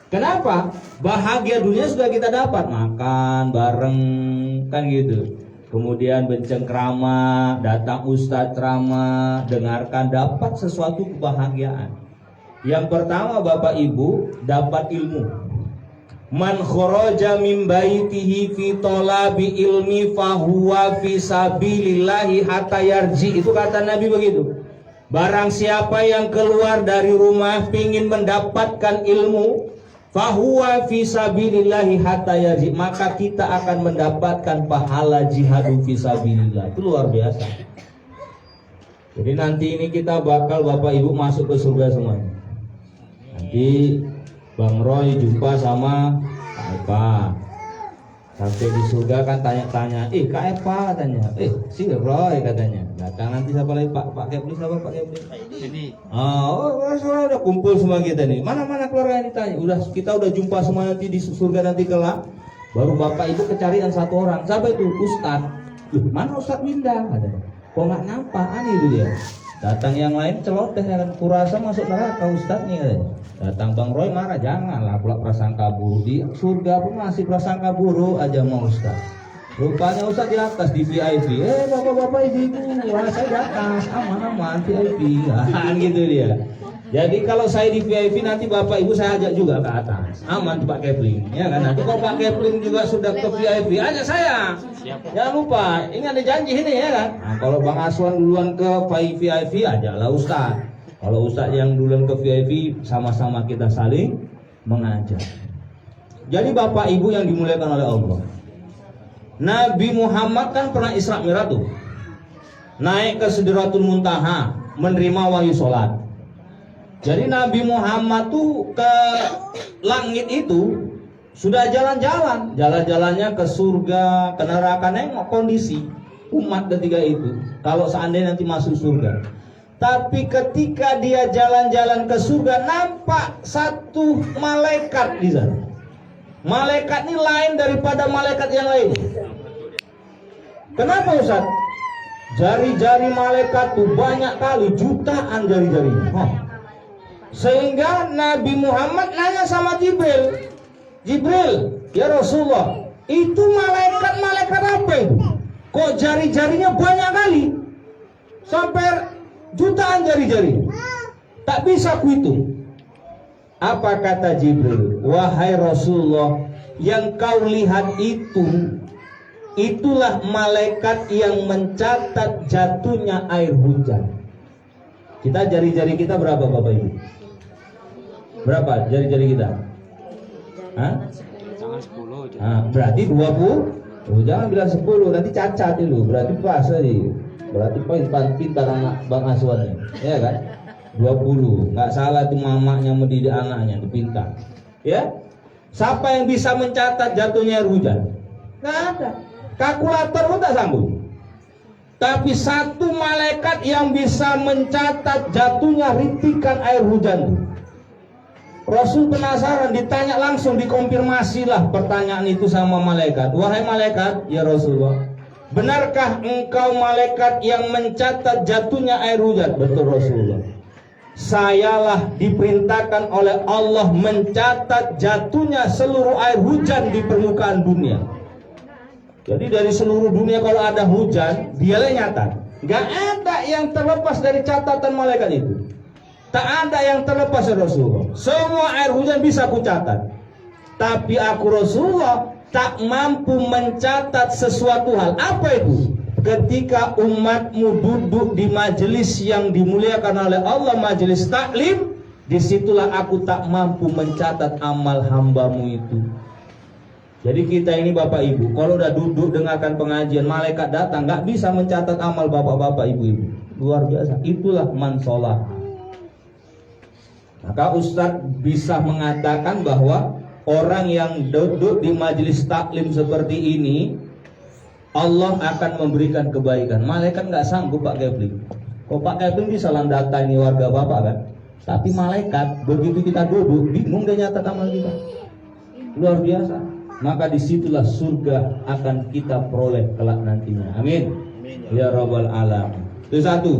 Kenapa? Bahagia dunia sudah kita dapat, makan bareng kan gitu. Kemudian bencengkrama, datang ustadz ceramah, dengarkan, dapat sesuatu kebahagiaan. Yang pertama Bapak Ibu, dapat ilmu. Man kharaja min baitihi fi talabi ilmi fahuwa fi sabilillahi hatta yarji. Itu kata Nabi begitu. Barang siapa yang keluar dari rumah pingin mendapatkan ilmu, fahuwa fi sabilillahi hatta yarji, maka kita akan mendapatkan pahala jihadu fi sabilillah. Itu luar biasa. Jadi nanti ini kita bakal Bapak Ibu masuk ke surga semuanya. Nanti Bang Roy jumpa sama Kak Eva. Sampai di surga kan tanya-tanya, Kak Eva tanya, si Roy katanya. Datang nanti siapa lagi Pak Kepli, siapa Pak Kepli? Ini. Udah kumpul semua kita nih. Mana keluarga yang ditanya? Kita udah jumpa semua nanti di surga nanti kelak. Baru Bapak Ibu kecarian satu orang. Siapa itu? Ustad. Mana Ustad Winda? Katanya. Kok nggak nampak? Aneh itu dia. Datang yang lain celoteh kan, kurasa masuk neraka Ustad nih katanya. Datang Bang Roy marah, janganlah pula prasangka buruk, di surga pun masih prasangka buruk aja mau Ustaz. Rupanya Ustaz di atas di VIP. Bapak-bapak ibu, saya di atas, aman-aman VIP. Gitu dia. Jadi kalau saya di VIP nanti Bapak Ibu saya ajak juga ke atas. Aman Pak Kepling. Ya kan, nanti kalau Pak Kepling juga sudah ke VIP, ajak saya. Jangan lupa, ingat ada janji ini ya kan. Nah, kalau Bang Aswan duluan ke VIP, ajaklah Ustaz. Kalau Ustaz yang duluan ke VIP, sama-sama kita saling mengajar. Jadi Bapak Ibu yang dimuliakan oleh Allah, Nabi Muhammad kan pernah Isra Mi'raj tuh, naik ke Sidratul Muntaha, menerima wahyu sholat. Jadi Nabi Muhammad tuh ke langit itu sudah jalan-jalannya ke surga, ke neraka, nengok kondisi umat ketiga itu. Kalau seandainya nanti masuk surga. Tapi ketika dia jalan-jalan ke surga, nampak satu malaikat di sana. Malaikat ini lain daripada malaikat yang lain. Kenapa Ustaz? Jari-jari malaikat tuh banyak kali, jutaan jari-jarinya. Sehingga Nabi Muhammad nanya sama Jibril, ya Rasulullah, itu malaikat apa itu? Kok jari-jarinya banyak kali? Sampai jutaan jari-jari, tak bisa kuhitung. Apa kata Jibril? Wahai Rasulullah, yang kau lihat itulah malaikat yang mencatat jatuhnya air hujan. Kita jari-jari kita berapa Bapak Ibu? Berapa jari-jari kita? Jangan 10. Berarti 20. Jangan bilang 10, nanti cacat itu. Berarti pas tadi. Berarti pintar anak Bang Aswan, ya kan? 20, nggak salah itu mamanya mendidik anaknya, itu pintar. Ya, siapa yang bisa mencatat jatuhnya air hujan? Nggak ada. Kalkulator pun tak sanggup. Tapi satu malaikat yang bisa mencatat jatuhnya rintikan air hujan. Rasul penasaran, ditanya langsung, dikonfirmasi lah pertanyaan itu sama malaikat. Wahai malaikat, ya Rasulullah, benarkah engkau malaikat yang mencatat jatuhnya air hujan? Betul Rasulullah. Sayalah diperintahkan oleh Allah mencatat jatuhnya seluruh air hujan di permukaan dunia. Jadi dari seluruh dunia kalau ada hujan, dialah nyatat. Gak ada yang terlepas dari catatan malaikat itu. Tak ada yang terlepas dari Rasulullah. Semua air hujan bisa aku catat. Tapi aku Rasulullah tak mampu mencatat sesuatu hal. Apa itu? Ketika umatmu duduk di majelis yang dimuliakan oleh Allah, majelis taklim, disitulah aku tak mampu mencatat amal hambamu itu. Jadi kita ini Bapak Ibu, kalau udah duduk dengarkan pengajian, malaikat datang, nggak bisa mencatat amal bapak-bapak, ibu-ibu. Luar biasa. Itulah man sholat. Maka Ustadz bisa mengatakan bahwa orang yang duduk di majelis taklim seperti ini, Allah akan memberikan kebaikan. Malaikat nggak sanggup Pak Kepling. Kok Pak Kepling bisa data ini warga Bapak kan? Tapi malaikat begitu kita duduk bingung dia nyata amal kita. Luar biasa. Maka disitulah surga akan kita peroleh kelak nantinya. Amin. Ya Rabbal Alamin. Itu satu.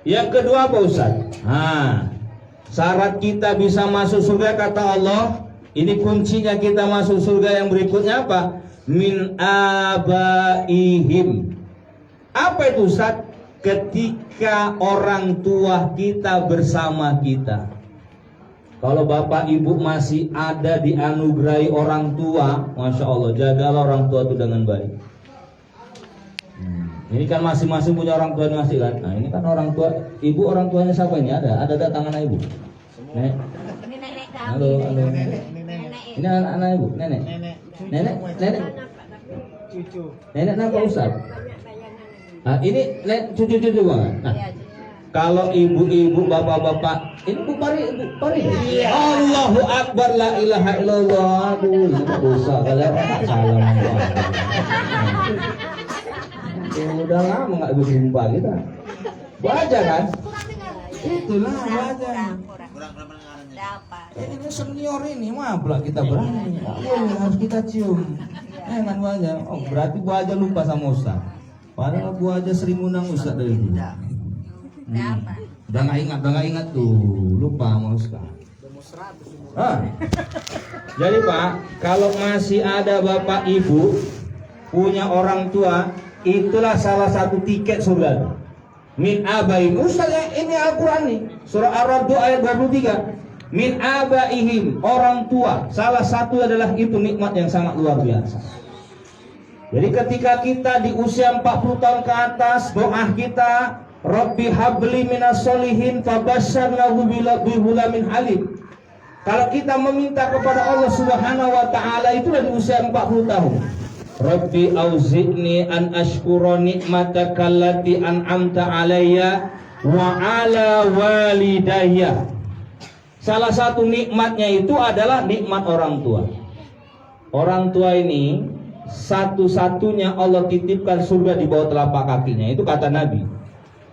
Yang kedua apa Ustaz? Syarat kita bisa masuk surga kata Allah, ini kuncinya kita masuk surga yang berikutnya apa? Min abaihim. Apa itu Ustaz? Ketika orang tua kita bersama kita. Kalau bapak ibu masih ada dianugerahi orang tua, Masya Allah, jagalah orang tua itu dengan baik. Ini kan masing-masing punya orang tua masih kan. Nah ini kan orang tua, ibu orang tuanya siapa ini? Ada tangan ibu. Nenek. Halo. Ini anak ibu, nenek. Nenek. Cucu. Nenek apa Ustaz? Nah, ini cucu-cucu banget. Nah, kalau ibu-ibu, bapak-bapak, ini Bu Pari. Iya. Allahu Akbar, la ilaha illallah. Aduh, ini dosa. Kalian salam. Udah lama nggak berjumpa kita. Baca kan? Itulah baca. Ini senior ini mah pula kita berani. Harus kita cium. Kan baca. Oh berarti baca lupa sama Ustaz. Padahal gua aja sering undang Ustaz dari dulu. Udah nggak ingat tuh, lupa sama Ustaz. Jadi Pak, kalau masih ada bapak ibu punya orang tua, itulah salah satu tiket surga. Min abaihim. Ustaz ya, ini Al-Quran nih, surah Ar-Ra'd ayat 23. Min abaihim, orang tua. Salah satu adalah itu nikmat yang sangat luar biasa. Jadi ketika kita di usia 40 tahun ke atas, doa kita, Rabbi habli minas solihin fabasyarnahu bihulamin halim. Kalau kita meminta kepada Allah Subhanahu wa taala itu di usia 40 tahun. Rabbi auzi'ni an ashkura ni'mataka allati an'amta alayya wa ala walidayya. Salah satu nikmatnya itu adalah nikmat orang tua. Orang tua ini satu-satunya Allah titipkan surga di bawah telapak kakinya. Itu kata Nabi,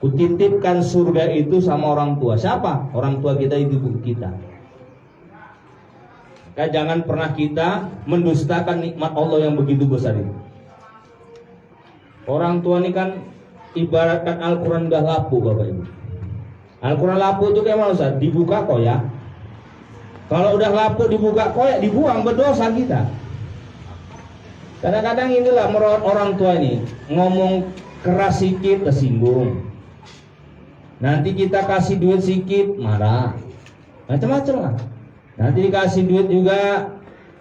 kutitipkan surga itu sama orang tua. Siapa? Orang tua kita, itu ibu kita. Jangan pernah kita mendustakan nikmat Allah yang begitu besar itu. Orang tua ini kan ibaratkan Al-Quran udah lapu Bapak Ibu. Al-Quran lapu itu kayak mana Ustaz? Dibuka koyak. Kalau udah lapu dibuka koyak, dibuang, berdosa kita. Kadang-kadang inilah merawat orang tua ini, ngomong keras sikit tersinggung. Nanti kita kasih duit sikit marah, macam-macam lah. Nanti dikasih duit juga,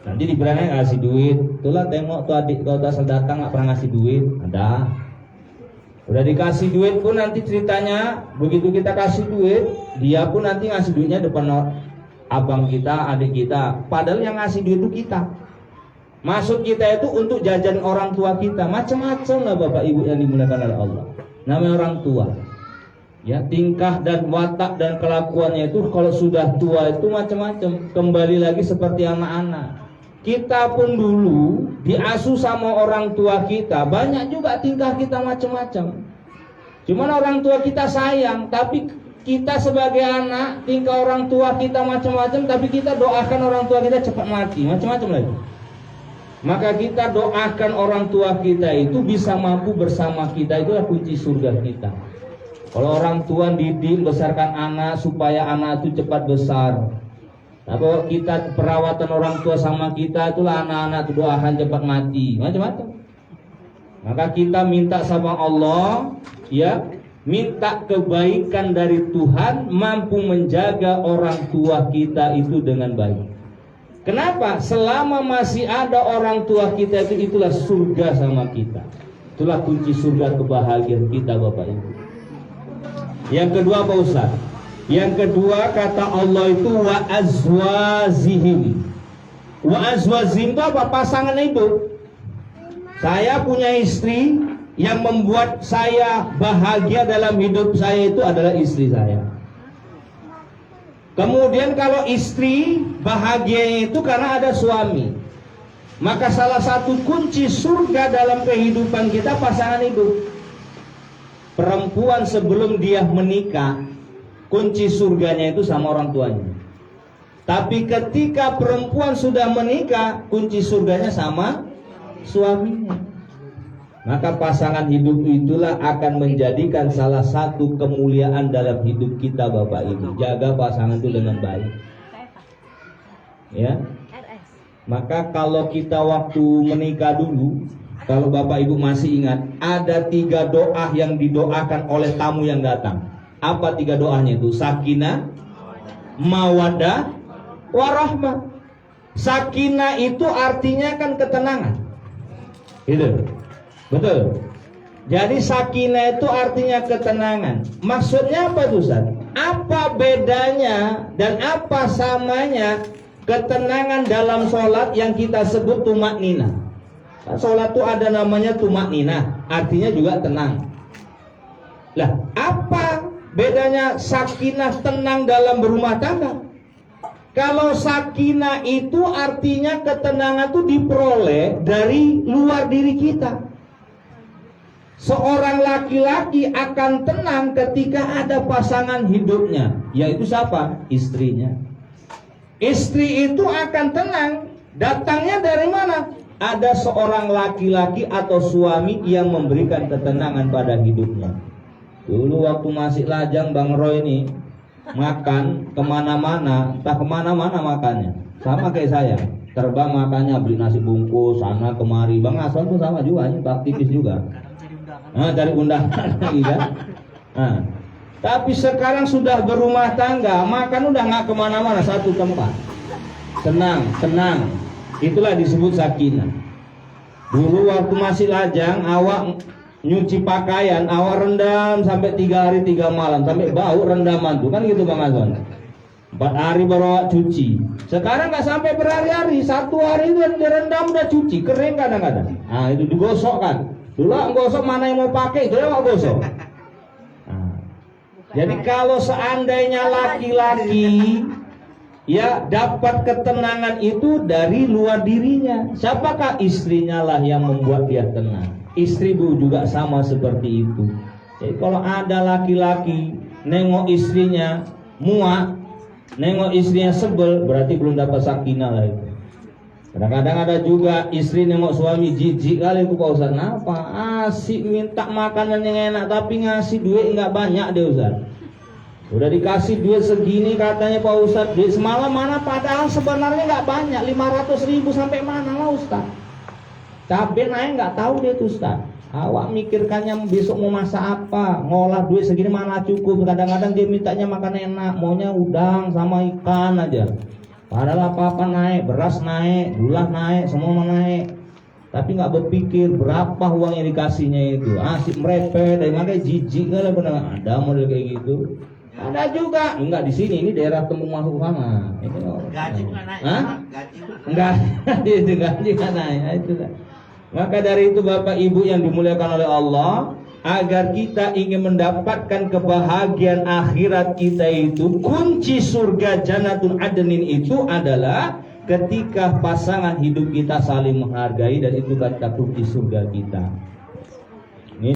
nanti dibilangnya ngasih duit. Itulah tengok tuh adik kau asal datang nggak pernah ngasih duit, ada. Udah dikasih duit pun nanti ceritanya begitu kita kasih duit, dia pun nanti ngasih duitnya depan abang kita, adik kita. Padahal yang ngasih duit itu kita. Maksud kita itu untuk jajan orang tua kita. Macam-macam lah Bapak Ibu yang dimuliakan oleh Allah. Namanya orang tua. Ya, tingkah dan watak dan kelakuannya itu kalau sudah tua itu macam-macam. Kembali lagi seperti anak-anak. Kita pun dulu diasuh sama orang tua kita, banyak juga tingkah kita macam-macam. Cuman orang tua kita sayang, tapi kita sebagai anak tingkah orang tua kita macam-macam, tapi kita doakan orang tua kita cepat mati, macam-macam lagi. Maka kita doakan orang tua kita itu bisa mampu bersama kita, itulah kunci surga kita. Kalau orang tua didik besarkan anak supaya anak itu cepat besar. Kalau kita perawatan orang tua sama kita, itulah anak-anak itu doakan cepat mati, macam-macam. Maka kita minta sama Allah, ya, minta kebaikan dari Tuhan, mampu menjaga orang tua kita itu dengan baik. Kenapa? Selama masih ada orang tua kita itu, itulah surga sama kita. Itulah kunci surga kebahagiaan kita Bapak Ibu. Yang kedua Pak Ustaz, yang kedua kata Allah itu wa azwazihim. Wa azwazihim itu apa? Pasangan itu. Saya punya istri, yang membuat saya bahagia dalam hidup saya itu adalah istri saya. Kemudian kalau istri bahagia itu karena ada suami. Maka salah satu kunci surga dalam kehidupan kita pasangan itu. Perempuan sebelum dia menikah, kunci surganya itu sama orang tuanya. Tapi ketika perempuan sudah menikah, kunci surganya sama suaminya. Maka pasangan hidup itulah akan menjadikan salah satu kemuliaan dalam hidup kita, Bapak Ibu. Jaga pasangan itu dengan baik. Ya. Maka kalau kita waktu menikah dulu, kalau Bapak Ibu masih ingat, ada 3 doa yang didoakan oleh tamu yang datang. Apa 3 doanya itu? Sakinah, mawaddah, warahmah. Sakinah itu artinya kan ketenangan. Gitu. Betul. Jadi sakinah itu artinya ketenangan. Maksudnya apa tuh, Ustaz? Apa bedanya dan apa samanya ketenangan dalam sholat yang kita sebut tumakninah? Sholat itu ada namanya tumakninah, artinya juga tenang. Lah, apa bedanya sakinah tenang dalam berumah tangga? Kalau sakinah itu artinya ketenangan itu diperoleh dari luar diri kita. Seorang laki-laki akan tenang ketika ada pasangan hidupnya, yaitu siapa? Istrinya. Istri itu akan tenang, datangnya dari mana? Ada seorang laki-laki atau suami yang memberikan ketenangan pada hidupnya. Dulu waktu masih lajang, Bang Roy ini makan kemana-mana, entah kemana-mana makannya, sama kayak saya. Terbang makannya, beli nasi bungkus sana kemari. Bang Hasan pun sama juga, ini aktivis juga. Cari undangan lagi kan. Tapi sekarang sudah berumah tangga, makan udah nggak kemana-mana, satu tempat. Tenang. Itulah disebut sakinah. Dulu waktu masih lajang, awak nyuci pakaian, awak rendam sampai 3 hari 3 malam, sampai bau rendaman tuh kan gitu Bang Azon. 4 hari baru awak cuci. Sekarang nggak sampai berhari-hari, 1 hari itu direndam udah cuci, kering kadang-kadang. Itu digosok kan. Dulu gosok, mana yang mau pakai itu awak gosok. Jadi kalau seandainya laki-laki ya dapat ketenangan itu dari luar dirinya, siapakah? Istrinya lah yang membuat dia tenang. Istri Bu juga sama seperti itu. Jadi kalau ada laki-laki nengok istrinya muak, nengok istrinya sebel, berarti belum dapat sakinah lah itu. Kadang-kadang ada juga istri nengok suami jijik kali itu Pak Ustaz. Kenapa? Asik minta makanan yang enak tapi ngasih duit nggak banyak deh Ustaz. Udah dikasih duit segini katanya Pak Ustaz, duit semalam mana, padahal sebenarnya nggak banyak, 500.000 sampai mana lah Ustaz. Cabai naik nggak tahu dia tuh Ustaz. Awak mikirkannya besok mau masak apa, ngolah duit segini mana cukup. Kadang-kadang dia mintanya makan enak, maunya udang sama ikan aja. Padahal apa-apa naik, beras naik, gula naik, semua naik. Tapi nggak berpikir berapa uang yang dikasihnya itu. Asik merepet, dan makanya jijik kali benar. Ada model kayak gitu. Ada juga, enggak di sini, ini daerah Tembung masuk sana. Itu gaji bukan naik. Gaji enggak, itu gaji kan naik. Itu. Maka dari itu Bapak Ibu yang dimuliakan oleh Allah, agar kita ingin mendapatkan kebahagiaan akhirat kita itu, kunci surga Jannatul Adnin itu adalah ketika pasangan hidup kita saling menghargai, dan itu kata kunci surga kita.